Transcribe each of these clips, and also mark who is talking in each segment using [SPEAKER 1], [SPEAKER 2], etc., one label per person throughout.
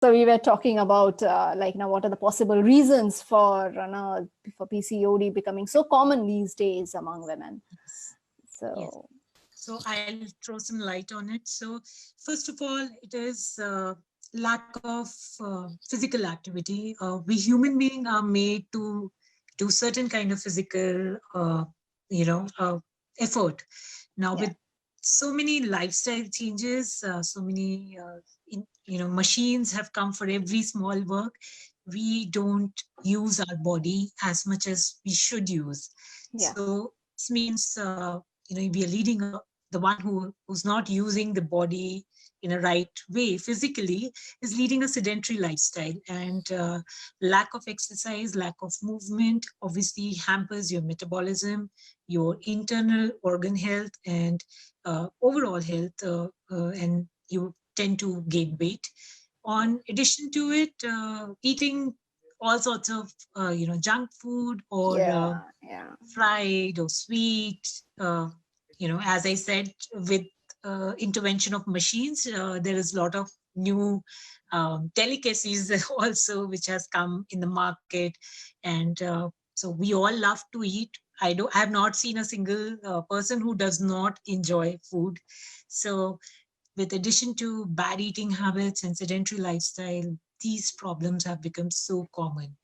[SPEAKER 1] So we were talking about what are the possible reasons for PCOD becoming so common these days among women.
[SPEAKER 2] Yes. Yes.
[SPEAKER 1] So
[SPEAKER 2] So I'll throw some light on it. So first of all, it is lack of physical activity. We human beings are made to do certain kind of physical, effort. Now
[SPEAKER 1] yeah,
[SPEAKER 2] with so many lifestyle changes, so many, machines have come for every small work. We don't use our body as much as we should use.
[SPEAKER 1] yeah,
[SPEAKER 2] So this means, we are leading the one who's not using the body in a right way physically is leading a sedentary lifestyle, and lack of exercise, lack of movement obviously hampers your metabolism, your internal organ health, and overall health, and you tend to gain weight. On addition to it, eating all sorts of junk food, or
[SPEAKER 1] yeah, yeah,
[SPEAKER 2] fried or sweet. As I said, with intervention of machines, there is a lot of new delicacies also which has come in the market, and so we all love to eat. I have not seen a single person who does not enjoy food. So with addition to bad eating habits and sedentary lifestyle, these problems have become so common.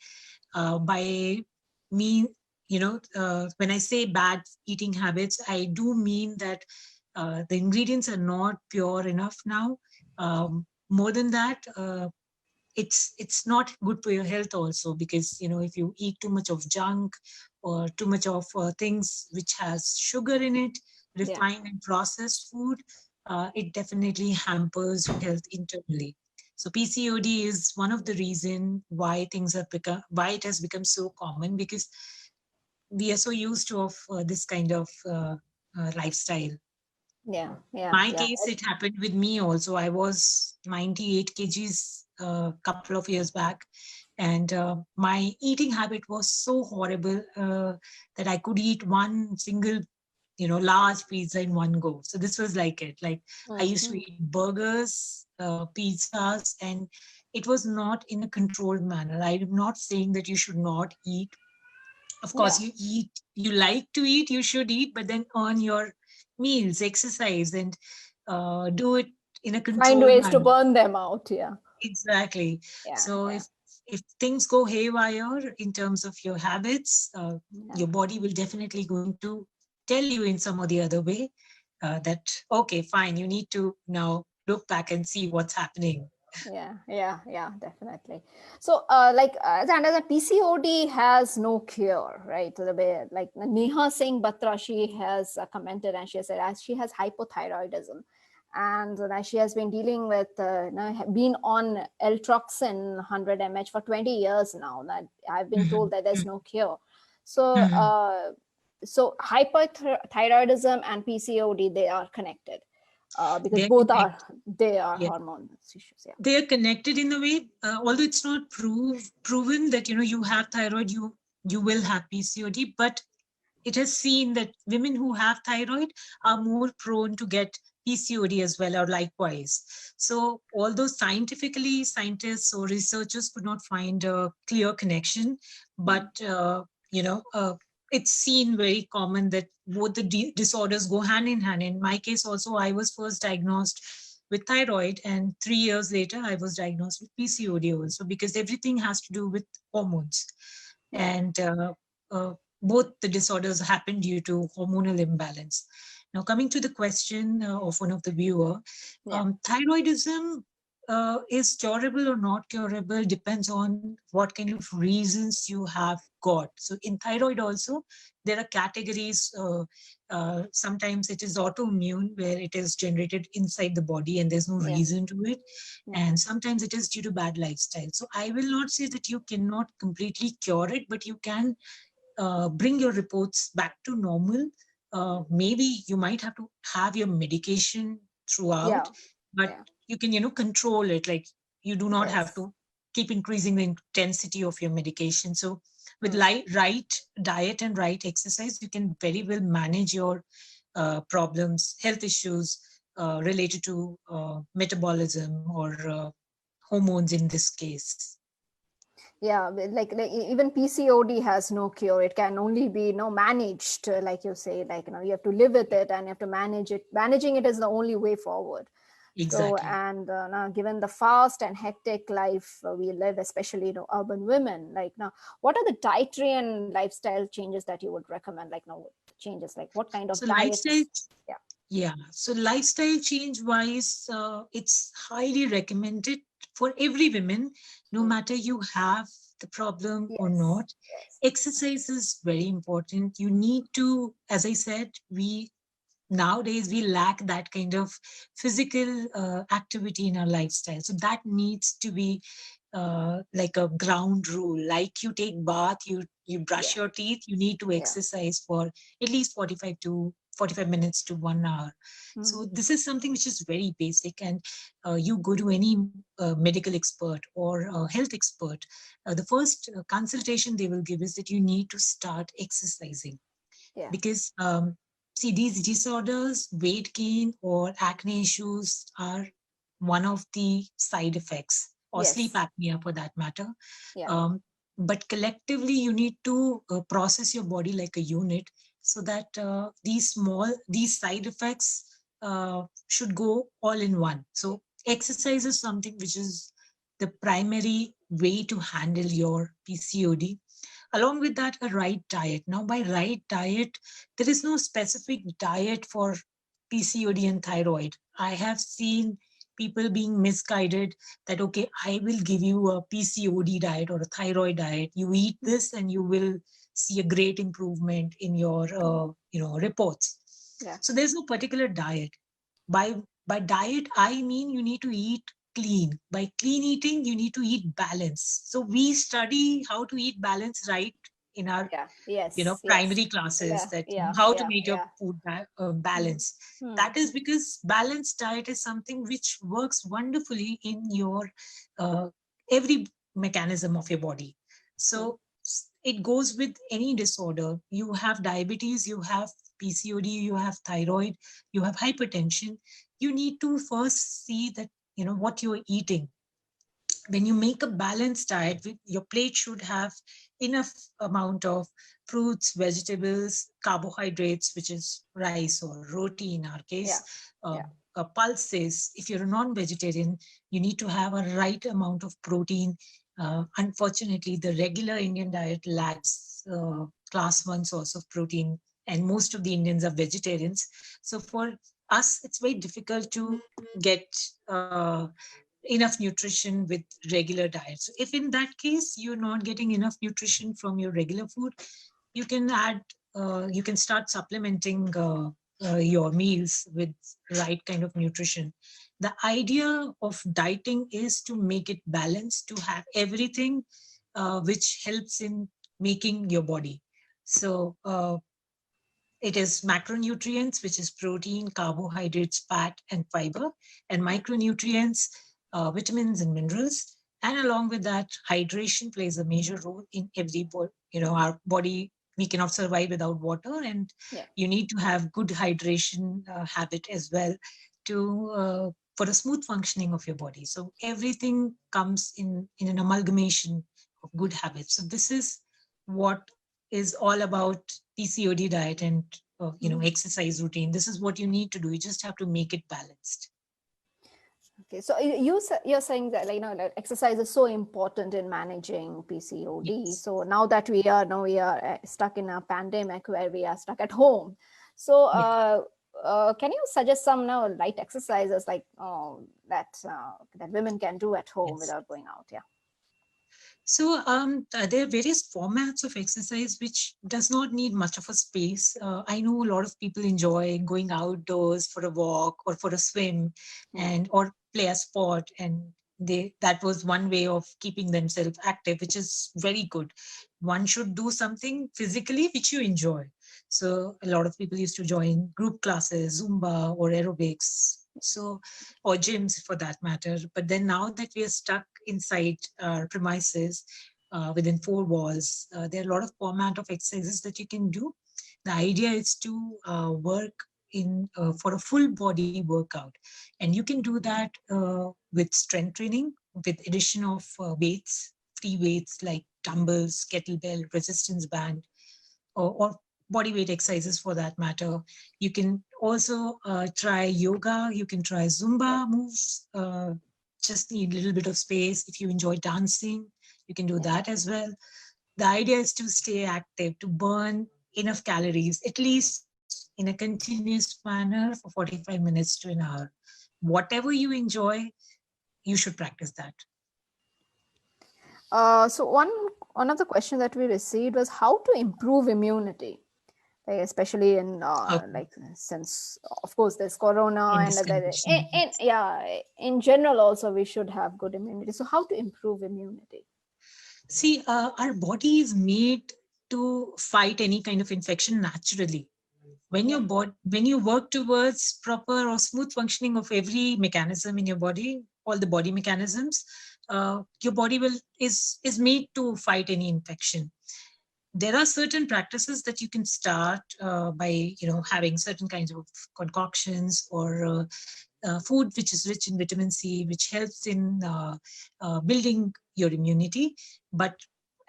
[SPEAKER 2] By me, when I say bad eating habits, I do mean that the ingredients are not pure enough now. More than that, it's not good for your health also, because if you eat too much of junk or too much of things which has sugar in it,
[SPEAKER 1] yeah,
[SPEAKER 2] refined and processed food, it definitely hampers your health internally. So PCOD is one of the reason why why it has become so common, because we are so used to of this kind of lifestyle.
[SPEAKER 1] yeah, yeah,
[SPEAKER 2] My
[SPEAKER 1] yeah.
[SPEAKER 2] case, it happened with me also. I was 98 kgs a couple of years back, and my eating habit was so horrible that I could eat one single, large pizza in one go. So this was like it. Like I used to
[SPEAKER 1] Mhm.
[SPEAKER 2] eat burgers, pizzas, and it was not in a controlled manner. I'm not saying that you should not eat. Of course,
[SPEAKER 1] Yeah,
[SPEAKER 2] you like to eat, you should eat, but then on your meals, exercise, and do it in a
[SPEAKER 1] find
[SPEAKER 2] controlled
[SPEAKER 1] ways to
[SPEAKER 2] manner.
[SPEAKER 1] burn them out. Yeah,
[SPEAKER 2] Exactly.
[SPEAKER 1] yeah,
[SPEAKER 2] So
[SPEAKER 1] yeah,
[SPEAKER 2] if things go haywire in terms of your habits,
[SPEAKER 1] yeah.
[SPEAKER 2] your body will definitely going to tell you in some or the other way that okay, fine, you need to now look back and see what's happening.
[SPEAKER 1] Yeah, yeah, yeah, definitely. So, as I understand, PCOD has no cure, right? The way, like Neha Singh Batra, she has commented and she has said as she has hypothyroidism, and that she has been dealing with, been on Eltroxin 100 mg for 20 years now. That I've been told
[SPEAKER 2] Mhm.
[SPEAKER 1] that there's no cure. So,
[SPEAKER 2] Mhm.
[SPEAKER 1] hypothyroidism and PCOD, they are connected because
[SPEAKER 2] They're
[SPEAKER 1] both are
[SPEAKER 2] connected.
[SPEAKER 1] they are
[SPEAKER 2] Yeah.
[SPEAKER 1] hormone issues. Yeah.
[SPEAKER 2] They are connected in a way, although it's not proven that you have thyroid, you will have PCOD, but it has seen that women who have thyroid are more prone to get PCOD as well, or likewise. So although scientifically scientists or researchers could not find a clear connection, but you know it's seen very common that both the disorders go hand in hand. In my case also, I was first diagnosed with thyroid, and 3 years later I was diagnosed with PCOD also, because everything has to do with hormones.
[SPEAKER 1] Yeah.
[SPEAKER 2] And uh, both the disorders happen due to hormonal imbalance. Now, coming to the question of one of the viewer,
[SPEAKER 1] Yeah.
[SPEAKER 2] thyroidism is curable or not curable depends on what kind of reasons you have got. So, in thyroid also, there are categories. Sometimes it is autoimmune, where it is generated inside the body and there's no
[SPEAKER 1] Yeah.
[SPEAKER 2] reason to it.
[SPEAKER 1] Yeah.
[SPEAKER 2] And sometimes it is due to bad lifestyle. So, I will not say that you cannot completely cure it, but you can bring your reports back to normal. Maybe you might have to have your medication throughout,
[SPEAKER 1] Yeah.
[SPEAKER 2] but
[SPEAKER 1] Yeah.
[SPEAKER 2] you can, control it. Like you do not have
[SPEAKER 1] Yes.
[SPEAKER 2] to keep increasing the intensity of your medication. So with
[SPEAKER 1] Hmm.
[SPEAKER 2] right diet and right exercise, you can very well manage your problems, health issues related to metabolism or hormones in this case.
[SPEAKER 1] Yeah, like even PCOD has no cure. It can only be managed, like you say, like you have to live with it and you have to manage it. Managing it is the only way forward. So,
[SPEAKER 2] Exactly.
[SPEAKER 1] and now given the fast and hectic life we live, especially urban women, like now, what are the dietary and lifestyle changes that you would recommend? Like now, changes like what kind of
[SPEAKER 2] So lifestyle,
[SPEAKER 1] diets? Yeah.
[SPEAKER 2] yeah. So lifestyle change wise, it's highly recommended for every woman, no
[SPEAKER 1] Mm.
[SPEAKER 2] matter you have the problem or
[SPEAKER 1] Yes.
[SPEAKER 2] not.
[SPEAKER 1] Yes.
[SPEAKER 2] Exercise is very important. You need to, as I said, we nowadays we lack that kind of physical activity in our lifestyle, so that needs to be like a ground rule. Like you take bath, you brush
[SPEAKER 1] Yeah.
[SPEAKER 2] your teeth, you need to
[SPEAKER 1] Yeah.
[SPEAKER 2] exercise for at least 45 minutes to 1 hour.
[SPEAKER 1] Mm.
[SPEAKER 2] So this is something which is very basic, and you go to any medical expert or health expert, the first consultation they will give is that you need to start exercising.
[SPEAKER 1] Yeah.
[SPEAKER 2] Because see, these disorders, weight gain or acne issues, are one of the side effects, or sleep
[SPEAKER 1] Yes.
[SPEAKER 2] apnea for that matter.
[SPEAKER 1] Yeah.
[SPEAKER 2] um, but collectively you need to process your body like a unit, so that these side effects should go all in one. So exercise is something which is the primary way to handle your PCOD. Along with that, a right diet. Now, by right diet, there is no specific diet for PCOD and thyroid. I have seen people being misguided that, okay, I will give you a PCOD diet or a thyroid diet. You eat this and you will see a great improvement in your reports.
[SPEAKER 1] Yeah.
[SPEAKER 2] So there's no particular diet. By diet, I mean you need to eat clean. By clean eating, you need to eat balance. So we study how to eat balance right in our
[SPEAKER 1] Yeah. Yes. Yes.
[SPEAKER 2] primary classes,
[SPEAKER 1] Yeah.
[SPEAKER 2] that
[SPEAKER 1] Yeah.
[SPEAKER 2] how to
[SPEAKER 1] Yeah.
[SPEAKER 2] make your
[SPEAKER 1] Yeah.
[SPEAKER 2] food
[SPEAKER 1] Hmm.
[SPEAKER 2] balance.
[SPEAKER 1] Hmm.
[SPEAKER 2] That is because balanced diet is something which works wonderfully in your uh, every mechanism of your body.
[SPEAKER 1] Hmm.
[SPEAKER 2] So it goes with any disorder. You have diabetes, you have PCOD, you have thyroid, you have hypertension. You need to first see that what you're eating. When you make a balanced diet, your plate should have enough amount of fruits, vegetables, carbohydrates, which is rice or roti in our
[SPEAKER 1] Yeah.
[SPEAKER 2] case,
[SPEAKER 1] Yeah.
[SPEAKER 2] pulses. If you're a non-vegetarian, you need to have a right amount of protein. Unfortunately, the regular Indian diet lacks class one source of protein, and most of the Indians are vegetarians. So for us, it's very difficult to get enough nutrition with regular diet. So if in that case you're not getting enough nutrition from your regular food, you can start supplementing your meals with right kind of nutrition. The idea of dieting is to make it balanced, to have everything which helps in making your body. So it is macronutrients, which is protein, carbohydrates, fat, and fiber, and
[SPEAKER 1] Yeah.
[SPEAKER 2] micronutrients, vitamins and minerals. And along with that, hydration plays a major role in every body. Our body, we cannot survive without water, and
[SPEAKER 1] Yeah.
[SPEAKER 2] you need to have good hydration habit as well to for a smooth functioning of your body. So everything comes in an amalgamation of good habits. So this is what is all about PCOD diet and
[SPEAKER 1] Mhm.
[SPEAKER 2] exercise routine. This is what you need to do. You just have to make it balanced.
[SPEAKER 1] Okay, so you're saying that that exercise is so important in managing PCOD.
[SPEAKER 2] Yes.
[SPEAKER 1] So now that we are stuck in a pandemic where we are stuck at home, so
[SPEAKER 2] Yeah.
[SPEAKER 1] can you suggest some light exercises like that women can do at home
[SPEAKER 2] Yes.
[SPEAKER 1] without going out? Yeah.
[SPEAKER 2] So there are various formats of exercise which does not need much of a space. I know a lot of people enjoy going outdoors for a walk or for a swim,
[SPEAKER 1] Hmm.
[SPEAKER 2] and or play a sport, and that was one way of keeping themselves active, which is very good. One should do something physically which you enjoy. So a lot of people used to join group classes, Zumba or aerobics. So or gyms for that matter. But then now that we are stuck inside our premises within four walls, there are a lot of format of exercises that you can do. The idea is to work in for a full body workout, and you can do that with strength training with addition of weights, free weights like dumbbells, kettlebell, resistance band, or body weight exercises for that matter. You can also try yoga. You can try Zumba moves. Just need a little bit of space. If you enjoy dancing, you can do that as well. The idea is to stay active, to burn enough calories, at least in a continuous manner for 45 minutes to an hour. Whatever you enjoy, you should practice that.
[SPEAKER 1] So one of the questions that we received was how to improve immunity, like especially in like since of course there's corona
[SPEAKER 2] In
[SPEAKER 1] and
[SPEAKER 2] this condition.
[SPEAKER 1] in general also we should have good immunity. So how to improve immunity?
[SPEAKER 2] See, our body is made to fight any kind of infection naturally. When when you work towards proper or smooth functioning of every mechanism in your body, all the body mechanisms, your body is made to fight any infection. There are certain practices that you can start by having certain kinds of concoctions or food which is rich in vitamin C, which helps in building your immunity. But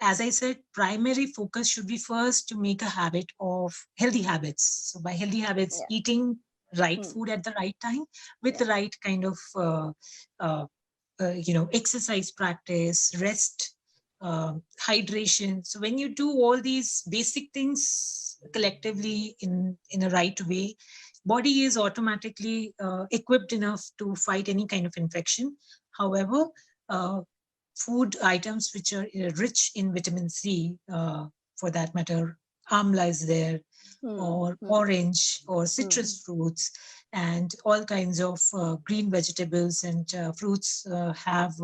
[SPEAKER 2] as I said, primary focus should be first to make a habit of healthy habits. So by healthy habits, eating right food at the right time with the right kind of uh, exercise practice, rest, hydration. So when you do all these basic things collectively in a right way, body is automatically equipped enough to fight any kind of infection. However, uh, food items which are rich in vitamin C, for that matter, amla is there, or orange or citrus fruits, and all kinds of green vegetables and fruits have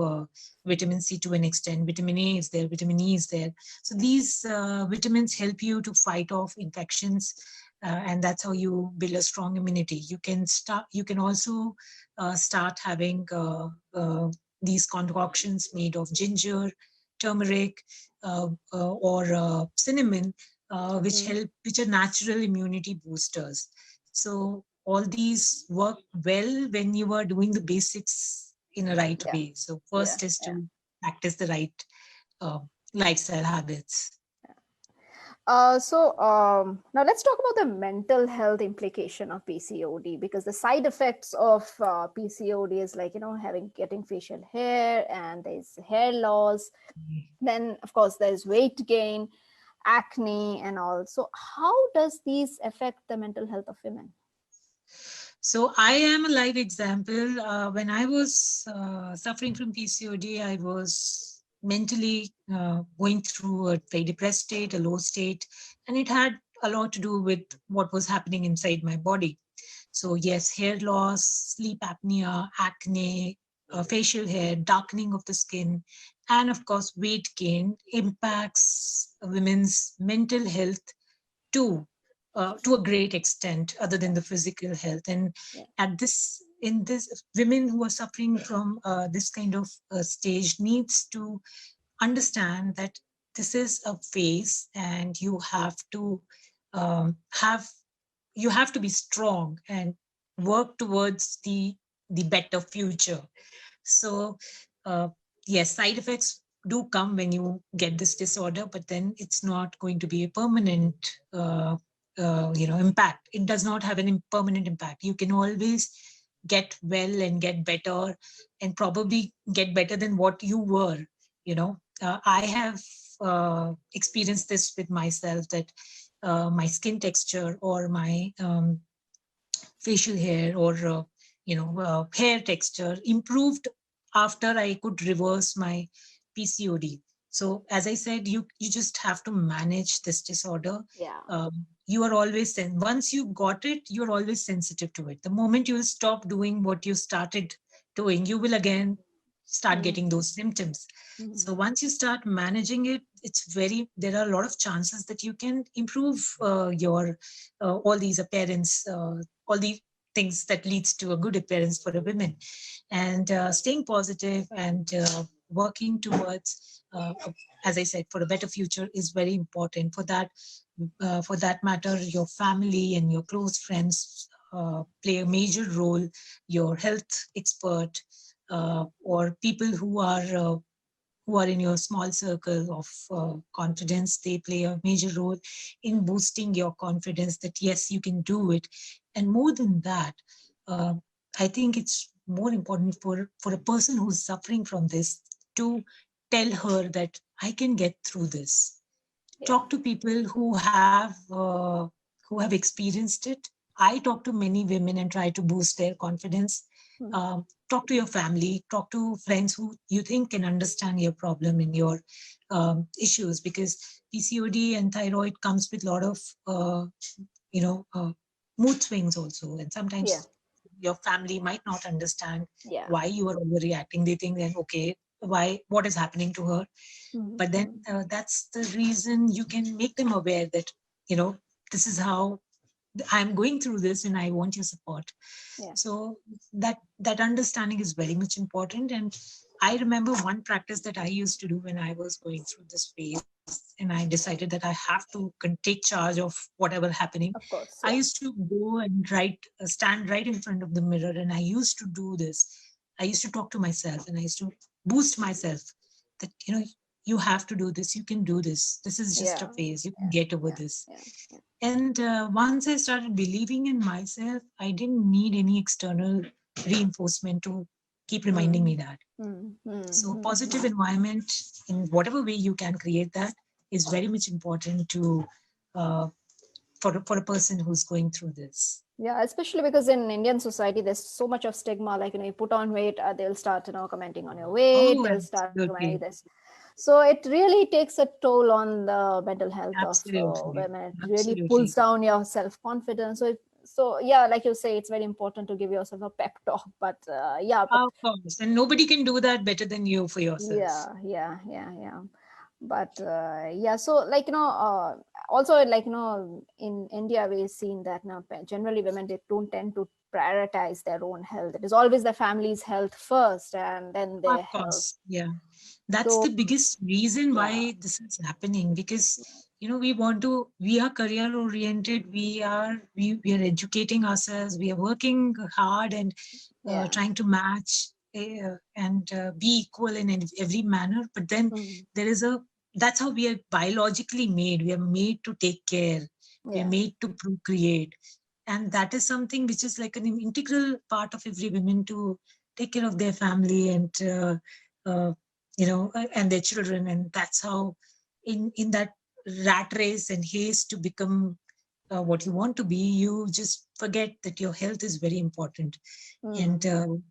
[SPEAKER 2] vitamin C to an extent. Vitamin A is there, vitamin E is there. So these vitamins help you to fight off infections, and that's how you build a strong immunity. You can also start having these concoctions made of ginger, turmeric, or cinnamon, which are natural immunity boosters. So all these work well when you are doing the basics in a right way. So first is to practice the right uh, lifestyle habits.
[SPEAKER 1] Now let's talk about the mental health implication of PCOD, because the side effects of PCOD is like, getting facial hair, and there's hair loss. Then of course there's weight gain, acne and all. So how does these affect the mental health of women?
[SPEAKER 2] So I am a live example. When I was suffering from PCOD, I was mentally going through a very depressed state, a low state, and it had a lot to do with what was happening inside my body. So yes, hair loss, sleep apnea, acne, facial hair, darkening of the skin, and of course weight gain impacts women's mental health too, to a great extent, other than the physical health. And in this, women who are suffering from this kind of stage needs to understand that this is a phase, and you have to have be strong and work towards the better future. So yes, side effects do come when you get this disorder, but then it's not going to be a permanent impact. It does not have an permanent impact. You can always get well and get better, and probably get better than what you were. I have experienced this with myself, that my skin texture or my facial hair or hair texture improved after I could reverse my PCOD. So as I said, you just have to manage this disorder. You are always once you got it, you're always sensitive to it. The moment you stop doing what you started doing, you will again start getting those symptoms. So once you start managing it, there are a lot of chances that you can improve your all these appearance, all the things that leads to a good appearance for a woman. And staying positive and working towards, as I said, for a better future is very important. For that matter, your family and your close friends play a major role. Your health expert, or people who are in your small circle of confidence. They play a major role in boosting your confidence that yes, you can do it. And more than that, uh, I think it's more important for a person who's suffering from this to tell her that I can get through this.
[SPEAKER 1] Yeah.
[SPEAKER 2] Talk to people who have experienced it. I talk to many women and try to boost their confidence.
[SPEAKER 1] Mm.
[SPEAKER 2] Talk to your family, talk to friends who you think can understand your problem and your issues, because PCOD and thyroid comes with a lot of you know uh, mood swings also, and
[SPEAKER 1] Yeah.
[SPEAKER 2] sometimes your family might not understand
[SPEAKER 1] Yeah.
[SPEAKER 2] why you are overreacting. They think then, okay, why, what is happening to her? But then
[SPEAKER 1] Mm.
[SPEAKER 2] that's the reason you can make them aware that, you know, this is how I'm going through this and I want your support.
[SPEAKER 1] Yeah.
[SPEAKER 2] So that understanding is very much important. And I remember one practice that I used to do when I was going through this phase, and I decided that I have to take charge of whatever happening.
[SPEAKER 1] Of course.
[SPEAKER 2] I
[SPEAKER 1] Yeah.
[SPEAKER 2] used to go and stand right in front of the mirror, and I used to do this. I used to talk to myself, and I used to boost myself that, you know, you have to do this, you can do this, this is just a
[SPEAKER 1] Yeah.
[SPEAKER 2] phase, you can
[SPEAKER 1] Yeah.
[SPEAKER 2] get over
[SPEAKER 1] Yeah.
[SPEAKER 2] this.
[SPEAKER 1] Yeah. Yeah.
[SPEAKER 2] And once I started believing in myself, I didn't need any external reinforcement to keep reminding me
[SPEAKER 1] Mm.
[SPEAKER 2] that.
[SPEAKER 1] Mm. Mm.
[SPEAKER 2] So,
[SPEAKER 1] Mm.
[SPEAKER 2] positive environment in whatever way you can create that is very much important to uh, for a person who's going through this.
[SPEAKER 1] Yeah, especially because in Indian society, there's so much of stigma. Like, you put on weight, they'll start, commenting on your weight.
[SPEAKER 2] Oh,
[SPEAKER 1] They'll start commenting
[SPEAKER 2] absolutely,
[SPEAKER 1] this. So it really takes a toll on the mental health of
[SPEAKER 2] absolutely,
[SPEAKER 1] women. It really pulls
[SPEAKER 2] absolutely.
[SPEAKER 1] down your self-confidence. So yeah, like you say, it's very important to give yourself a pep talk. But yeah, but
[SPEAKER 2] Of course, and nobody can do that better than you for yourself.
[SPEAKER 1] yeah. But yeah, so like also like in India we've seen that now generally women, they don't tend to prioritize their own health. It is always the family's health first and then
[SPEAKER 2] Of
[SPEAKER 1] their health.
[SPEAKER 2] course, yeah. That's
[SPEAKER 1] So
[SPEAKER 2] the biggest reason
[SPEAKER 1] yeah.
[SPEAKER 2] why this is happening, because we are career oriented, we are educating ourselves, we are working hard and
[SPEAKER 1] Yeah.
[SPEAKER 2] trying to match and be equal in every manner. But then
[SPEAKER 1] Mhm.
[SPEAKER 2] there is a that's how we are biologically made. We are made to take care, we are
[SPEAKER 1] Yeah.
[SPEAKER 2] made to procreate, and that is something which is like an integral part of every woman to take care of their family and uh, and their children. And that's how in that rat race and haste to become what you want to be, you just forget that your health is very important, and
[SPEAKER 1] Mm.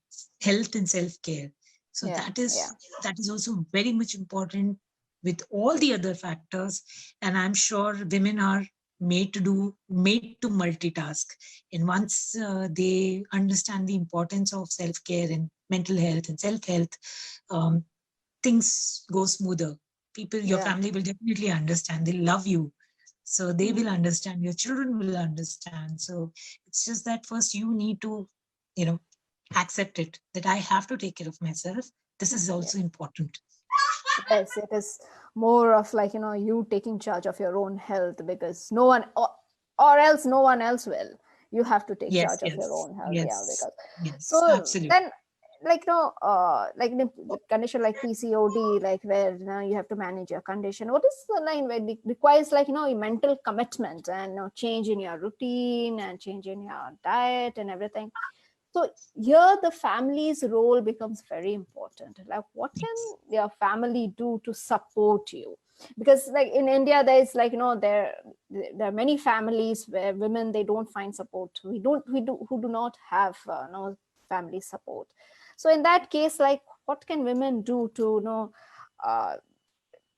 [SPEAKER 2] health and self care. So
[SPEAKER 1] Yeah. Yeah.
[SPEAKER 2] that is also very much important with all the other factors. And I'm sure women are made to multitask. And once they understand the importance of self care and mental health and self health, um, things go smoother. Your
[SPEAKER 1] Yeah.
[SPEAKER 2] family will definitely understand. They love you, so they will
[SPEAKER 1] Mm.
[SPEAKER 2] understand. Your children will understand. So it's just that first you need to, you know, accept it that I have to take care of myself. This is
[SPEAKER 1] Yeah.
[SPEAKER 2] also important.
[SPEAKER 1] Yes, it is more of like, you taking charge of your own health, because no one, or else no one else will. You have to take
[SPEAKER 2] Yes,
[SPEAKER 1] charge of your
[SPEAKER 2] yes,
[SPEAKER 1] own health. Yeah,
[SPEAKER 2] yes,
[SPEAKER 1] because
[SPEAKER 2] yes,
[SPEAKER 1] so
[SPEAKER 2] absolutely.
[SPEAKER 1] then, like, like the condition like PCOD, like where you have to manage your condition. What is the line where it requires like, a mental commitment and change in your routine and change in your diet and everything. So here the family's role becomes very important. Like, what can
[SPEAKER 2] Yes,
[SPEAKER 1] your family do to support you? Because like in India, there is like, there are many families where women, they don't find support. We who do not have no family support. So in that case, like, what can women do to uh,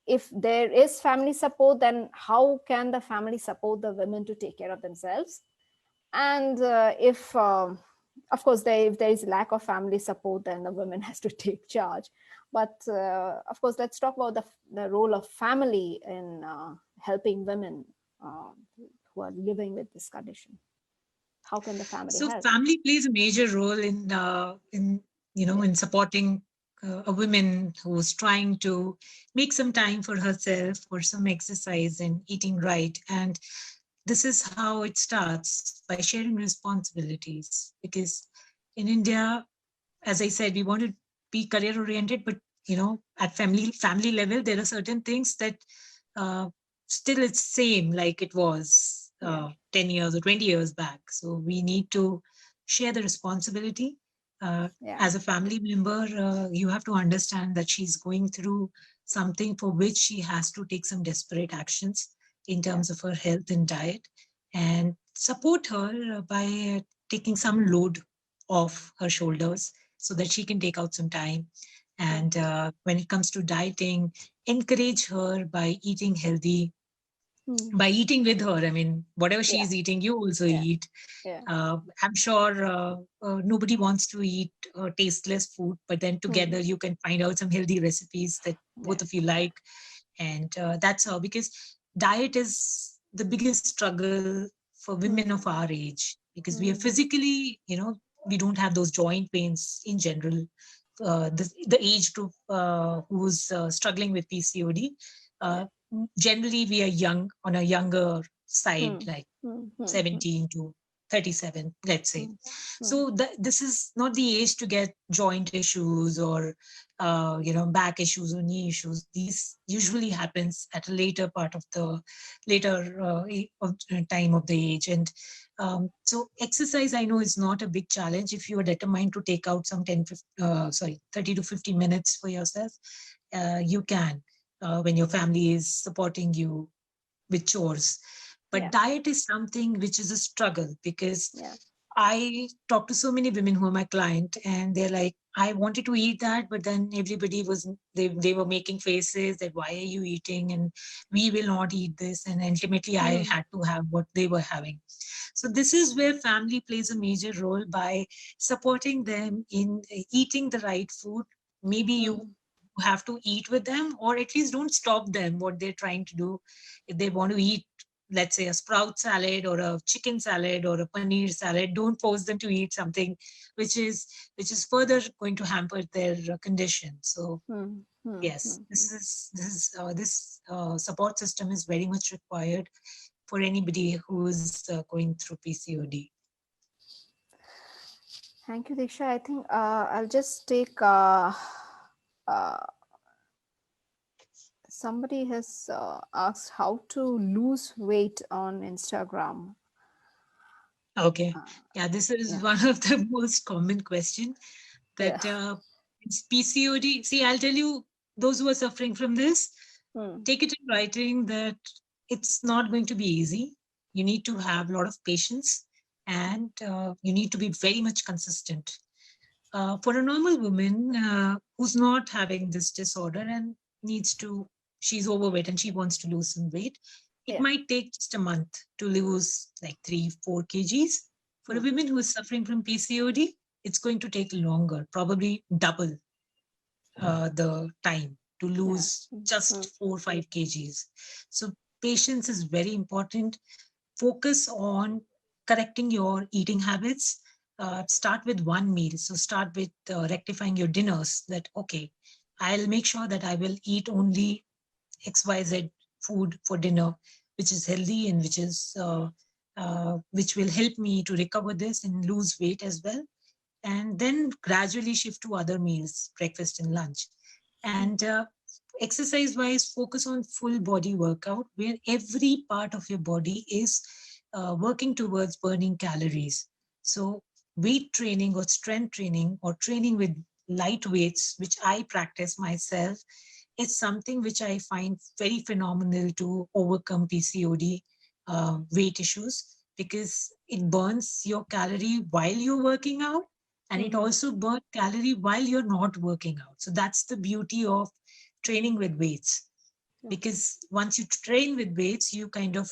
[SPEAKER 1] if there is family support, then how can the family support the women to take care of themselves? And if of course if there is lack of family support, then the woman has to take charge. But of course, let's talk about the role of family in helping women uh, who are living with this condition. How can the family
[SPEAKER 2] so
[SPEAKER 1] help?
[SPEAKER 2] family plays a major role in
[SPEAKER 1] Yeah.
[SPEAKER 2] in supporting a woman who's trying to make some time for herself, for some exercise and eating right. And this is how it starts, by sharing responsibilities. Because in India, as I said, we want to be career oriented, but at family level, there are certain things that still it's same like it was 10 years or 20 years back. So we need to share the responsibility. As a family member, you have to understand that she's going through something for which she has to take some desperate actions in terms of her health and diet, and support her by taking some load off her shoulders so that she can take out some time. And when it comes to dieting, encourage her by eating healthy, by eating with her. I mean, whatever she's eating, you also eat. I'm sure nobody wants to eat tasteless food, but then together you can find out some healthy recipes that both of you like. And that's how, because diet is the biggest struggle for women of our age, because we are physically, we don't have those joint pains in general. The age group who's struggling with PCOD, generally we are young, on a younger side, like 17 to 37, let's say. So this is not the age to get joint issues or back issues or knee issues. These usually happens at a later part of the later time of the age. And so exercise, I know, is not a big challenge if you are determined to take out some 30 to 50 minutes for yourself. You can, when your family is supporting you with chores. But diet is something which is a struggle, because I talk to so many women who are my client, and they're like, I wanted to eat that, but then everybody was, they were making faces that why are you eating, and we will not eat this. And ultimately I had to have what they were having. So this is where family plays a major role by supporting them in eating the right food. Maybe you have to eat with them, or at least don't stop them what they're trying to do. If they want to eat, let's say, a sprout salad or a chicken salad or a paneer salad, don't force them to eat something which is further going to hamper their condition. So yes, this support system is very much required for anybody who is going through PCOD.
[SPEAKER 1] Thank you, Diksha. I think I'll just take somebody has asked how to lose weight on Instagram.
[SPEAKER 2] Okay. Yeah, this is one of the most common questions that it's PCOD. See, I'll tell you, those who are suffering from this, take it in writing that it's not going to be easy. You need to have a lot of patience, and you need to be very much consistent. For a normal woman who's not having this disorder and she's overweight and she wants to lose some weight, it might take just a month to lose like 3-4 kgs. For a woman who is suffering from PCOD, it's going to take longer, probably double the time to lose just 4-5 kgs. So patience is very important. Focus on correcting your eating habits. Start with one meal. So start with rectifying your dinners, that, okay, I'll make sure that I will eat only XYZ food for dinner, which is healthy and which will help me to recover this and lose weight as well. And then gradually shift to other meals, breakfast and lunch. And exercise wise, focus on full body workout, where every part of your body is working towards burning calories. So weight training or strength training or training with light weights, which I practice myself, is something which I find very phenomenal to overcome PCOD weight issues, because it burns your calorie while you're working out, and it also burns calorie while you're not working out. So that's the beauty of training with weights, because once you train with weights, you kind of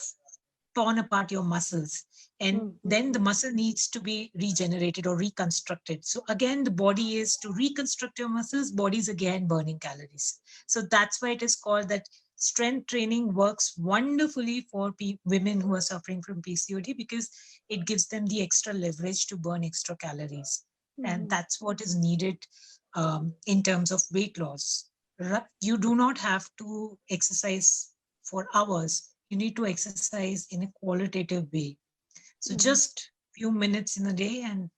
[SPEAKER 2] torn apart your muscles, and then the muscle needs to be regenerated or reconstructed. So again, the body is to reconstruct your muscles, body's again burning calories. So that's why it is called that strength training works wonderfully for women who are suffering from PCOD, because it gives them the extra leverage to burn extra calories. And that's what is needed in terms of weight loss. You do not have to exercise for hours. You need to exercise in a qualitative way. So just few minutes in a day, and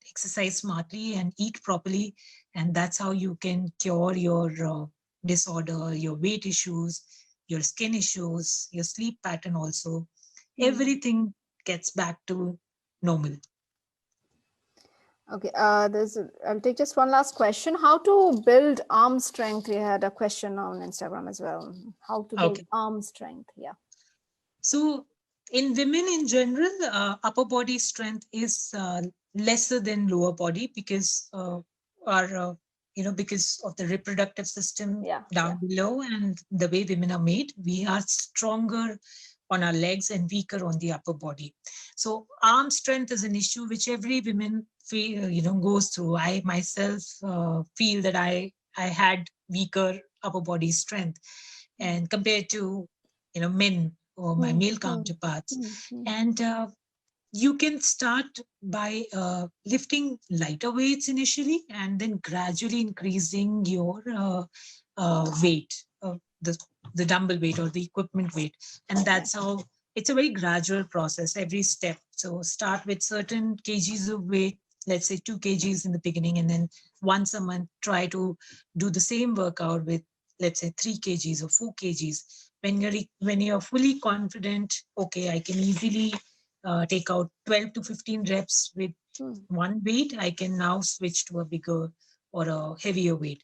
[SPEAKER 2] exercise smartly and eat properly. And that's how you can cure your disorder, your weight issues, your skin issues, your sleep pattern also. Everything gets back to normal.
[SPEAKER 1] Okay, I'll take just one last question. How to build arm strength? We had a question on Instagram as well. How to build
[SPEAKER 2] Okay.
[SPEAKER 1] arm strength? Yeah.
[SPEAKER 2] So in women in general, upper body strength is lesser than lower body because our because of the reproductive system
[SPEAKER 1] Yeah.
[SPEAKER 2] down below and the way women are made, we are stronger on our legs and weaker on the upper body. So arm strength is an issue which every woman goes through. I myself feel that I had weaker upper body strength, and compared to men or my male counterparts. And you can start by lifting lighter weights initially and then gradually increasing your weight, the dumbbell weight or the equipment weight. And that's how it's a very gradual process, every step. So start with certain kgs of weight, let's say 2 kgs in the beginning, and then once a month try to do the same workout with, let's say, 3 kgs or 4 kgs. When you're fully confident, okay, I can easily take out 12 to 15 reps with one weight, I can now switch to a bigger or a heavier weight.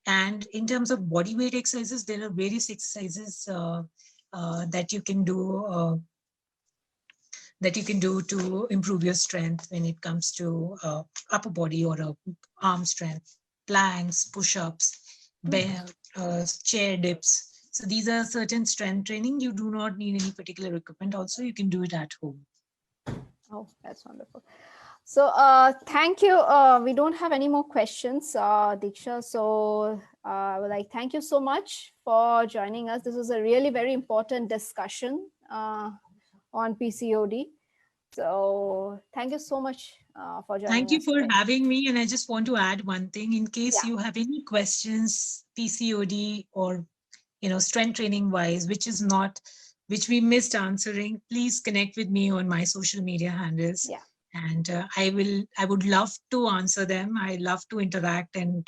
[SPEAKER 2] And in terms of body weight exercises, there are various exercises that you can do to improve your strength when it comes to upper body or arm strength, planks, push-ups, chair dips. So these are certain strength training. You do not need any particular equipment. Also, you can do it at home.
[SPEAKER 1] Oh, that's wonderful. So thank you. We don't have any more questions, Diksha. So I would like thank you so much for joining us. This was a really very important discussion on PCOD. So thank you so much for joining
[SPEAKER 2] Thank you
[SPEAKER 1] us
[SPEAKER 2] for
[SPEAKER 1] today.
[SPEAKER 2] having me. And I just want to add one thing in case
[SPEAKER 1] Yeah.
[SPEAKER 2] you have any questions, PCOD or strength training wise, which we missed answering, please connect with me on my social media handles.
[SPEAKER 1] Yeah.
[SPEAKER 2] And I would love to answer them. I love to interact and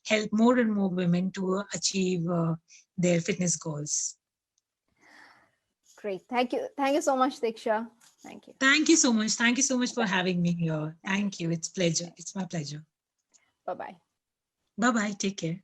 [SPEAKER 2] help more and more women to achieve their fitness goals.
[SPEAKER 1] Great. Thank you. Thank you so much, Diksha. Thank you.
[SPEAKER 2] Thank you so much. Thank you so much for having me here. Thank you. It's pleasure. It's my pleasure.
[SPEAKER 1] Bye-bye.
[SPEAKER 2] Bye-bye. Take care.